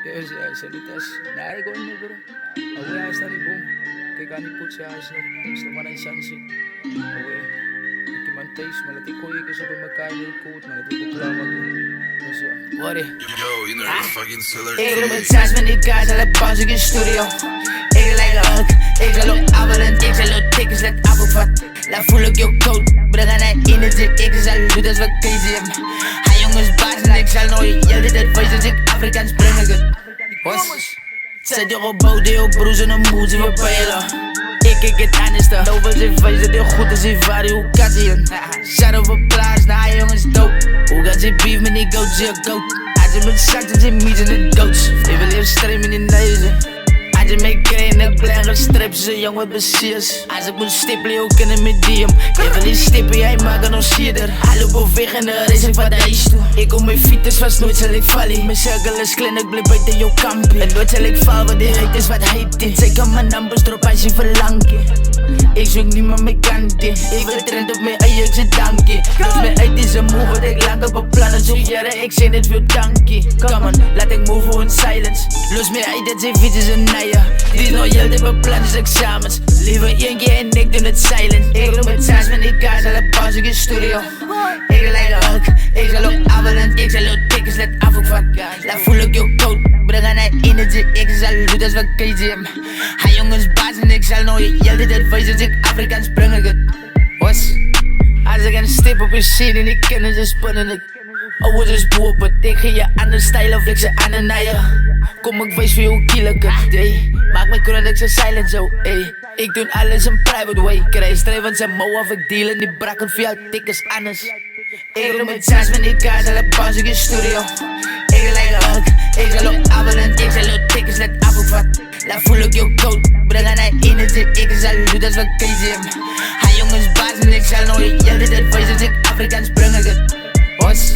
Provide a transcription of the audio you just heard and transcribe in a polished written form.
Yes, salitas. Naigon mo bro. Away sa ni boom. Kay kani po siya ayos no. Gusto man ay sunset. Away. Kimantays malati ko kasi kung magkain ng coat, malati ko klamag. Kasi what eh? Yo, you know you're fucking seller. Ik roep het thuis met die kaart en de pauze in studio. Ik lijk een huk, ik zal ook abelend, ik zal ook tikkers, let afopvat. Laat voel ik jou koud, breng aan hij in het zit, ik zal doen, dat is wat crazy hem. Hij jongens baas en ik zal nooit jelden, dat voice als ik Afrikaans breng ik het. Was? Zet je op bouw, die op broes en een moed, we peilen. Ik het anderste, over zijn face, dat heel goed is, in varie, hoe kan ze je? Zet op een plaats, nou jongens dood. Hoe gaat ze beef met die goat, ze goat. Als je met zakt, ze mies in de goats. Ik wil even streamen in de neuzen. Als je mee krijgt, ik blijf gestript, ze jongen besiers. Als ik moet stippelen, ook in een medium. Ik wil die stippen, jij maakt een onsierder. Hallo beweeg in de race, ik van de ijs toe. Ik kom mijn fiets, was nooit zal ik vallen. Mijn cirkel is klein, ik blijf buiten jouw kampje. En nooit zal ik vallen, want die heet is wat heet is. Zeker mijn numbers erop als je verlangt. Ik zoek niemand meer kant in. Ik wil trend op mijn eigen, ik zit dankje. Dus mijn uit is een move, wat ik lang op een plannen zoek. Jaren, ik zeg net veel dankje. Come on, laat ik move in silence. Los mij uit, dat zijn fiets is een nijen. Die is nog heel dit beplan is examens. Liever één keer en ik doe het silent. Ik roep het thuis met die kaart, al een pauze in studio. Ik lijk een huk, ik zal ook abelend, ik zal ook tikkers, let af ook van. Laat voel ik jou koud, breng aan hij in het zit, ik zal doen, dat is wat crazy hem. Hij jongens baas en ik zal nooit jelden, dat voice als ik Afrikaans breng ik het. Was? Als ik een stip op je scene en ik ken ze spannend. Oh, wat is boer, ik ga je aan de stijl of ik ze aan de nijen. Kom ik wees voor jou kill ik het, ey. Maak me kroon, ik ze silent zo, ey. Ik doe alles een private way. Krijg streven zijn mo of ik deal in die brakken via tikkers anders. Ik roep het thuis met die kaart, al een pauze in studio. Ik lijk een huk, ik zal ook abelend, ik zal ook tikkers, let af ook wat. Laat voel ik jou koud, breng aan hij in het zit, ik zal doen, dat is wat crazy hem. Hij jongens baas en ik zal nooit jelden, dat voice als ik Afrikaans breng ik het. Was?